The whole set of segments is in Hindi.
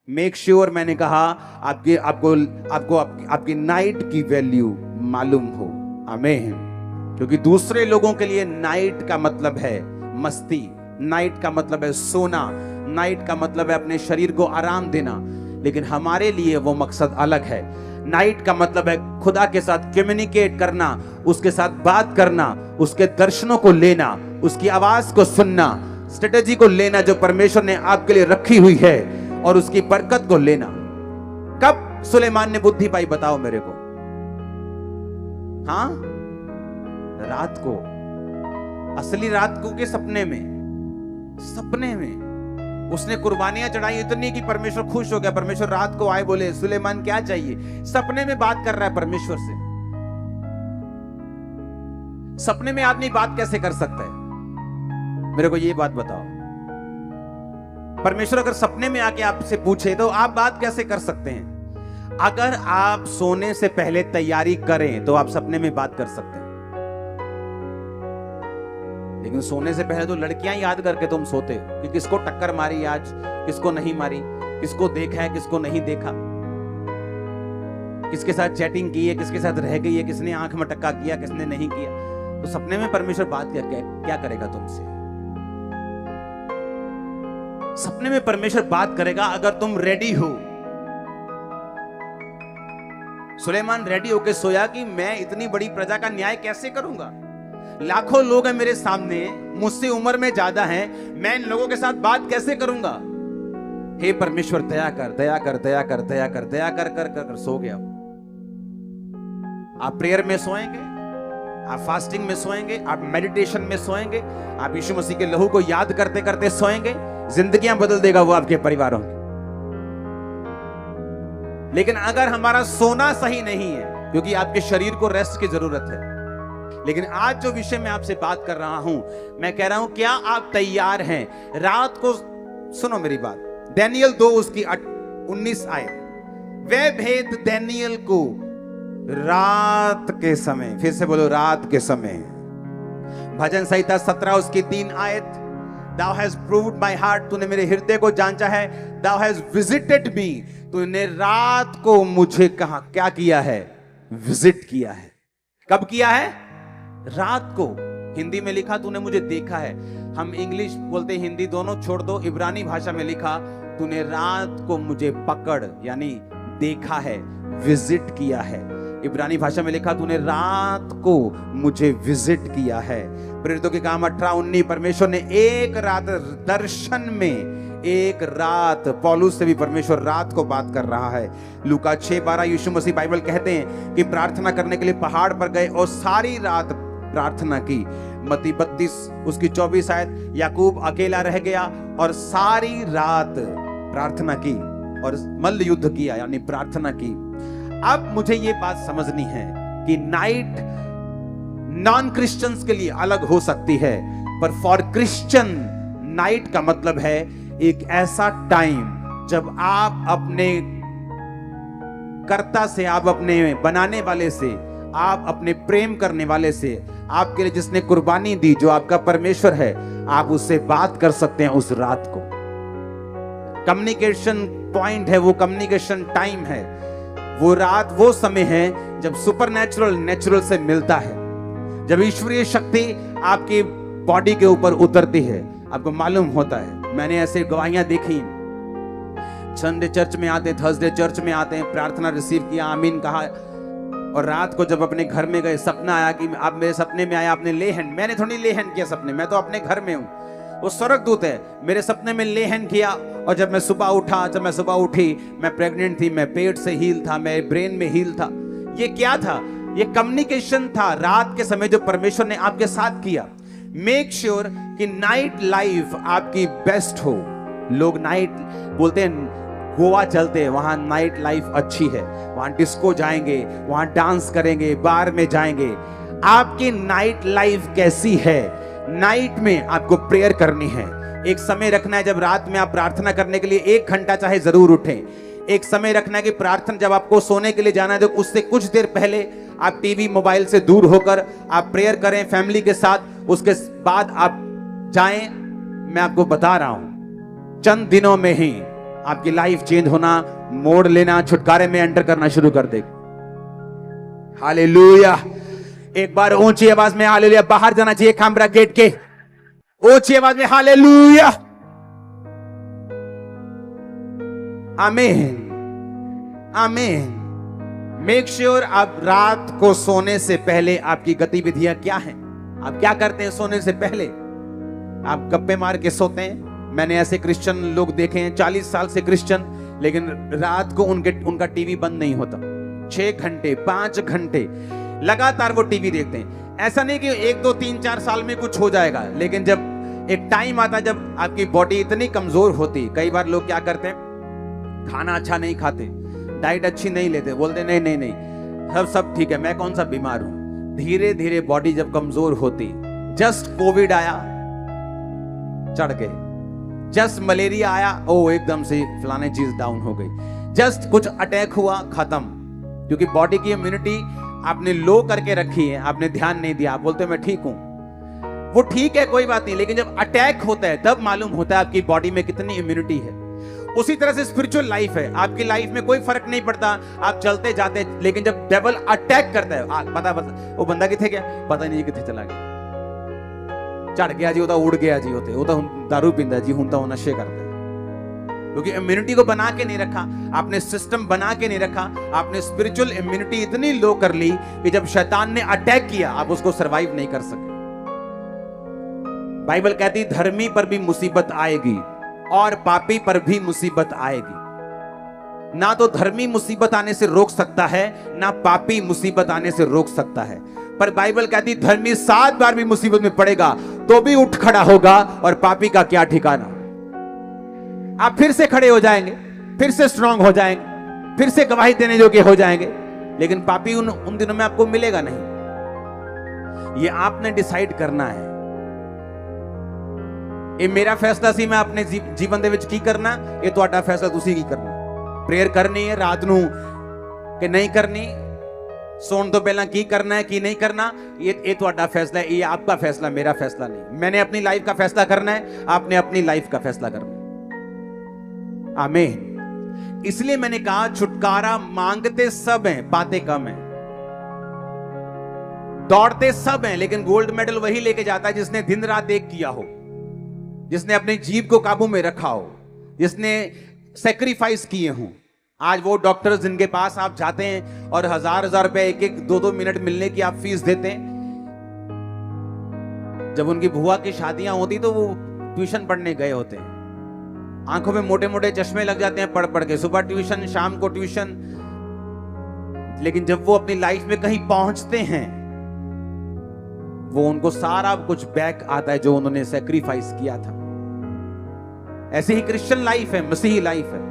मेक श्योर मैंने कहा आपकी नाइट की वैल्यू मालूम हो। आमीन। क्योंकि दूसरे लोगों के लिए नाइट का मतलब है मस्ती, नाइट का मतलब है सोना, नाइट का मतलब है अपने शरीर को आराम देना, लेकिन हमारे लिए वो मकसद अलग है। नाइट का मतलब है खुदा के साथ कम्युनिकेट करना, उसके साथ बात करना, उसके दर्शनों को लेना, उसकी आवाज को सुनना, स्ट्रेटेजी को लेना जो परमेश्वर ने आपके लिए रखी हुई है, और उसकी बरकत को लेना। कब सुलेमान ने बुद्धि पाई बताओ मेरे को? हाँ, रात को। असली रात को के सपने में? सपने में उसने कुर्बानियां चढ़ाई इतनी कि परमेश्वर खुश हो गया। परमेश्वर रात को आए, बोले सुलेमान क्या चाहिए? सपने में बात कर रहा है परमेश्वर से। सपने में आदमी बात कैसे कर सकता है? मेरे को ये बात बताओ। परमेश्वर अगर सपने में आके आपसे पूछे तो आप बात कैसे कर सकते हैं? अगर आप सोने से पहले तैयारी करें तो आप सपने में बात कर सकते हैं, लेकिन सोने से पहले तो लड़कियां याद करके तुम सोते हो कि किसको टक्कर मारी आज, किसको नहीं मारी, किसको देखा है, किसको नहीं देखा, किसके साथ चैटिंग की है, किसके साथ रह गई है, किसने आंख में टक्का किया, किसने नहीं किया। तो सपने में परमेश्वर बात क्या करेगा तुमसे? सपने में परमेश्वर बात करेगा अगर तुम रेडी हो। सुलेमान रेडी होकर सोया कि मैं इतनी बड़ी प्रजा का न्याय कैसे करूंगा? लाखों लोग हैं मेरे सामने, मुझसे उम्र में ज्यादा हैं, मैं इन लोगों के साथ बात कैसे करूंगा? हे परमेश्वर दया कर, दया कर, दया कर, दया कर, दया कर कर कर, कर सो गया। आप प्रेयर में सोएंगे, आप फास्टिंग में सोएंगे, आप मेडिटेशन में सोएंगे, आप यीशु मसीह के लहू को याद करते करते सोएंगे, जिंदगियां बदल देगा वो आपके परिवारों की। लेकिन अगर हमारा सोना सही नहीं है, क्योंकि आपके शरीर को रेस्ट की जरूरत है। लेकिन आज जो विषय मैं आपसे बात कर रहा हूं, मैं कह रहा हूं क्या आप तैयार हैं? रात को सुनो मेरी बात, दानियल 2 उसकी 19 आए, वे भेद दानियल को रात के समय, फिर से बोलो रात के समय। भजन संहिता 17 उसकी 3 आयत, Thou hast proved my heart, तूने मेरे हृदय को जांचा है। Thou hast visited me, तूने रात को मुझे कहा क्या किया है? विजिट किया है। कब किया है? रात को। हिंदी में लिखा तूने मुझे देखा है। हम इंग्लिश बोलते हिंदी दोनों छोड़ दो, इब्रानी भाषा में लिखा तूने रात को मुझे पकड़ यानी देखा है, विजिट किया है। इब्रानी भाषा में लिखा तूने रात को मुझे विजिट किया है। प्रेरितों के काम 18-19, परमेश्वर ने एक रात दर्शन में, एक रात पौलुस से भी परमेश्वर रात को बात कर रहा है। लूका 6:12 यीशु मसीह बाइबल कहते हैं कि प्रार्थना करने के लिए पहाड़ पर गए और सारी रात प्रार्थना की। मत्ती 32 उसकी 24 आयत, याकूब अकेला रह गया और सारी रात प्रार्थना की और मल्ल युद्ध किया यानी प्रार्थना की। अब मुझे ये बात समझनी है कि नाइट नॉन क्रिश्चियंस के लिए अलग हो सकती है, पर फॉर क्रिश्चियन नाइट का मतलब है एक ऐसा टाइम जब आप अपने कर्ता से, आप अपने बनाने वाले से, आप अपने प्रेम करने वाले से, आपके लिए जिसने कुर्बानी दी, जो आपका परमेश्वर है, आप उससे बात कर सकते हैं उस रात को। कम्युनिकेशन पॉइंट है वो, कम्युनिकेशन टाइम है वो। रात वो समय है जब सुपरनैचुरल नेचुरल से मिलता है, जब ईश्वरीय शक्ति आपकी बॉडी के ऊपर उतरती है। आपको मालूम होता है, मैंने ऐसे गवाहियां देखी। संडे चर्च में आते, थर्सडे चर्च में आते हैं, प्रार्थना रिसीव किया, आमीन कहा, और रात को जब अपने घर में गए, सपना आया कि आप मेरे सपने में आया, आपने ले हैंड, मैंने थोड़ी ले हैंड किया सपने, मैं तो अपने घर में हूं। वो स्वर्गदूत है, मेरे सपने में ले हैंड किया। और जब मैं सुबह उठा, जब मैं सुबह उठी, मैं प्रेग्नेंट थी, मैं पेट से हील था, मेरे ब्रेन में हील था। ये क्या था? ये कम्युनिकेशन था रात के समय जो परमेश्वर ने आपके साथ किया। मेक श्योर कि नाइट लाइफ आपकी बेस्ट हो। लोग नाइट बोलते हैं, गोवा चलते हैं, वहां नाइट लाइफ अच्छी है, वहां डिस्को जाएंगे, वहां डांस करेंगे, बार में जाएंगे। आपकी नाइट लाइफ कैसी है? नाइट में आपको प्रेयर करनी है। एक समय रखना है जब रात में आप प्रार्थना करने के लिए 1 घंटा चाहे जरूर उठें। एक समय रखना है कि प्रार्थना जब आपको सोने के लिए जाना है तो उससे कुछ देर पहले आप टीवी मोबाइल से दूर होकर आप प्रेयर करें फैमिली के साथ। उसके बाद आप जाएं। मैं आपको बता रहा हूं, चंद दिनों में ही आपकी लाइफ चेंज होना, मोड़ लेना, छुटकारे में एंटर करना शुरू कर देगी। हालेलुया। एक बार ऊंची आवाज में हालेलुया बाहर जाना चाहिए कैमरा गेट के, ऊंची आवाज में हालेलुया। आमीन आमीन। मेक श्योर आप रात को सोने से पहले आपकी गतिविधियां क्या हैं, आप क्या करते हैं सोने से पहले। आप गप्पे मार के सोते हैं। मैंने ऐसे क्रिश्चियन लोग देखे हैं 40 साल से क्रिश्चियन, लेकिन रात को उनका टीवी बंद नहीं होता। 6 घंटे 5 घंटे लगातार वो टीवी देखते हैं। ऐसा नहीं कि 1 2 3 4 साल में कुछ हो जाएगा, लेकिन जब एक टाइम आता है जब आपकी बॉडी इतनी कमजोर होती, कई बार लोग क्या करते हैं, खाना अच्छा नहीं खाते, डाइट अच्छी नहीं लेते, बोलते नहीं नहीं नहीं सब ठीक है, मैं कौन सा बीमार हूं। धीरे धीरे बॉडी जब कमजोर होती, जस्ट कोविड आया चढ़ गए, जस्ट मलेरिया आया ओ एकदम से फलाने चीज डाउन हो गई, जस्ट कुछ अटैक हुआ खत्म। क्योंकि बॉडी की इम्यूनिटी आपने लो करके रखी है, आपने ध्यान नहीं दिया। आप बोलते मैं ठीक हूं, वो ठीक है कोई बात नहीं, लेकिन जब अटैक होता है तब मालूम होता है आपकी बॉडी में कितनी इम्यूनिटी है। उसी तरह से स्पिरिचुअल लाइफ है। आपकी लाइफ में कोई फर्क नहीं पड़ता, आप चलते जाते, लेकिन जब डेविल अटैक करता है, पता वो बंदा किथे गया पता नहीं किथे चला गया, चढ़ गया जी, वो उड़ गया जी, वो तो दारू पींदा जी, हूं तो नशे करता है। क्योंकि इम्यूनिटी को बना के नहीं रखा, आपने सिस्टम बना के नहीं रखा, आपने स्पिरिचुअल इम्यूनिटी इतनी लो कर ली कि जब शैतान ने अटैक किया आप उसको सरवाइव नहीं कर सके। बाइबल कहती धर्मी पर भी मुसीबत आएगी और पापी पर भी मुसीबत आएगी। ना तो धर्मी मुसीबत आने से रोक सकता है, ना पापी मुसीबत आने से रोक सकता है। पर बाइबल कहती धर्मी 7 बार भी मुसीबत में पड़ेगा तो भी उठ खड़ा होगा, और पापी का क्या ठिकाना। आप फिर से खड़े हो जाएंगे, फिर से स्ट्रांग हो जाएंगे, फिर से गवाही देने योग्य हो जाएंगे, लेकिन पापी उन दिनों में आपको मिलेगा नहीं। ये आपने डिसाइड करना है। ये मेरा फैसला सी मैं अपने जीवन दे विच की करना, ये तुहाडा फैसला तुसी की करना। प्रेयर करनी है रात नू कि नहीं करनी, सोने तो पहला की करना है की नहीं करना, ये तुहाडा फैसला है, ये आपका फैसला, मेरा फैसला नहीं। मैंने अपनी लाइफ का फैसला करना है, आपने अपनी लाइफ का फैसला करना है। आमीन। इसलिए मैंने कहा छुटकारा मांगते सब हैं, पाते कम हैं। दौड़ते सब हैं, लेकिन गोल्ड मेडल वही लेके जाता है जिसने दिन रात एक किया हो, जिसने अपनी जीभ को काबू में रखा हो, जिसने सैक्रिफाइस किए हों। आज वो डॉक्टर्स जिनके पास आप जाते हैं और हजार रुपए 1-1 2-2 मिनट मिलने की आप फीस देते हैं, जब उनकी बुआ की शादियां होती तो वो ट्यूशन पढ़ने गए होते हैं, आंखों में मोटे मोटे चश्मे लग जाते हैं पढ़ पढ़ के, सुबह ट्यूशन शाम को ट्यूशन। लेकिन जब वो अपनी लाइफ में कहीं पहुंचते हैं, वो उनको सारा कुछ बैक आता है जो उन्होंने सैक्रिफाइस किया था। ऐसे ही क्रिश्चियन लाइफ है, मसीही लाइफ है।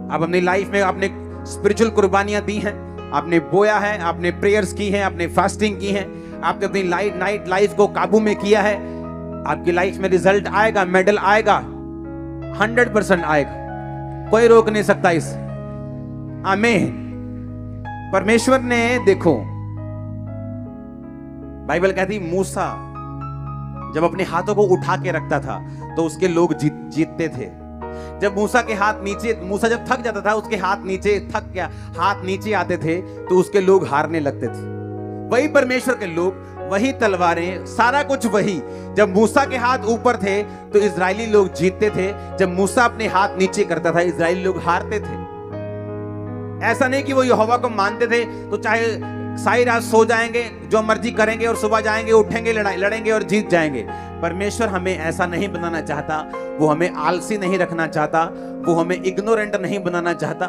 आप अपनी लाइफ में आपने स्पिरिचुअल कुर्बानियां दी हैं, आपने बोया है, आपने प्रेयर्स की हैं, आपने फास्टिंग की है, आपने अपनी नाइट लाइफ को काबू में किया है। आपकी लाइफ में रिजल्ट आएगा, मेडल आएगा, 100% आएगा, कोई रोक नहीं सकता इस। आमीन। परमेश्वर ने देखो, बाइबल कहती मूसा जब अपने हाथों को उठा के रखता था तो उसके लोग जीतते थे। जब मूसा के हाथ नीचे, मूसा जब थक जाता था, उसके हाथ नीचे थक गया, हाथ नीचे आते थे तो उसके लोग हारने लगते थे। वही परमेश्वर के लोग, वही तलवारें, सारा कुछ वही। जब मूसा के हाथ ऊपर थे तो इजरायली लोग जीतते थे, जब मूसा अपने हाथ नीचे करता था इजरायली लोग हारते थे। ऐसा नहीं कि वो यहोवा को मानते थे तो चाहे सारी रात सो जाएंगे, जो मर्जी करेंगे, और सुबह जाएंगे, उठेंगे, लड़ेंगे और जीत जाएंगे। परमेश्वर हमें ऐसा नहीं बनाना चाहता, वो हमें आलसी नहीं रखना चाहता, वो हमें इग्नोरेंट नहीं बनाना चाहता।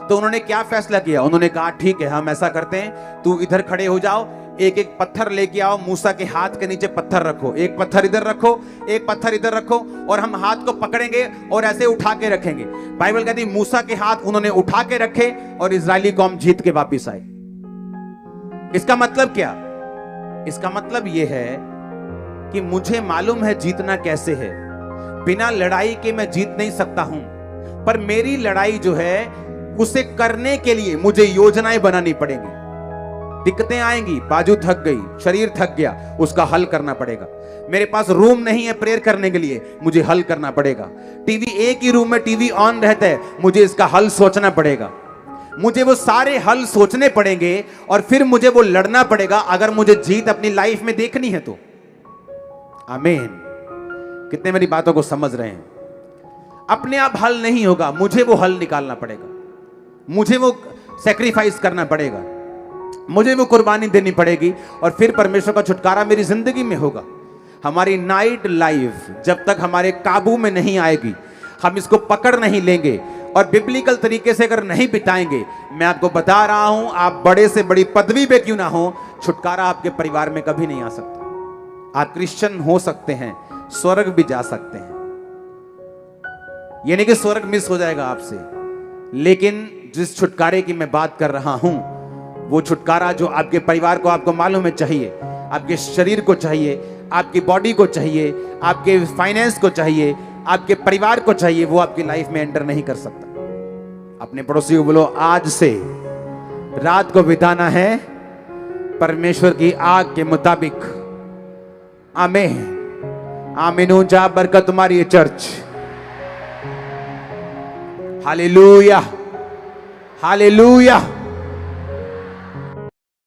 तो उन्होंने क्या फैसला किया? उन्होंने कहा ठीक है हम ऐसा करते हैं, तू इधर खड़े हो जाओ, एक एक पत्थर लेके आओ, मूसा के हाथ के नीचे पत्थर रखो, एक पत्थर इधर रखो, एक पत्थर इधर रखो, और हम हाथ को पकड़ेंगे और ऐसे उठा के रखेंगे। बाइबल कहती मूसा के हाथ उन्होंने उठा के रखे और इजरायली कौम जीत के वापिस आई। इसका मतलब क्या? इसका मतलब यह है कि मुझे मालूम है जीतना कैसे है। बिना लड़ाई के मैं जीत नहीं सकता हूं, पर मेरी लड़ाई जो है उसे करने के लिए मुझे योजनाएं बनानी पड़ेंगी। दिक्कतें आएंगी, बाजू थक गई, शरीर थक गया, उसका हल करना पड़ेगा। मेरे पास रूम नहीं है प्रेयर करने के लिए, मुझे हल करना पड़ेगा। टीवी, एक ही रूम में टीवी ऑन रहता है, मुझे इसका हल सोचना पड़ेगा। मुझे वो सारे हल सोचने पड़ेंगे और फिर मुझे वो लड़ना पड़ेगा, अगर मुझे जीत अपनी लाइफ में देखनी है तो। आमीन। कितने मेरी बातों को समझ रहे हैं? अपने आप हल नहीं होगा, मुझे वो हल निकालना पड़ेगा, मुझे वो सैक्रिफाइस करना पड़ेगा, मुझे वो कुर्बानी देनी पड़ेगी, और फिर परमेश्वर का छुटकारा मेरी जिंदगी में होगा। हमारी नाइट लाइफ जब तक हमारे काबू में नहीं आएगी, हम इसको पकड़ नहीं लेंगे और बिब्लिकल तरीके से अगर नहीं बिताएंगे, मैं आपको बता रहा हूं, आप बड़े से बड़ी पदवी पे क्यों ना हो, छुटकारा आपके परिवार में कभी नहीं आ सकता। आप क्रिश्चियन हो सकते हैं, स्वर्ग भी जा सकते हैं, यानी कि स्वर्ग मिस हो जाएगा आपसे, लेकिन जिस छुटकारे की मैं बात कर रहा हूं, वो छुटकारा जो आपके परिवार को, आपको मालूम है, चाहिए, आपके शरीर को चाहिए, आपकी बॉडी को चाहिए, आपके फाइनेंस को चाहिए, आपके परिवार को चाहिए, वो आपकी लाइफ में एंटर नहीं कर सकता। अपने पड़ोसी को बोलो, आज से रात को बिताना है परमेश्वर की आग के मुताबिक। आमीन। आमीन। ऊंचा बरकत तुम्हारी चर्च। Hallelujah, hallelujah.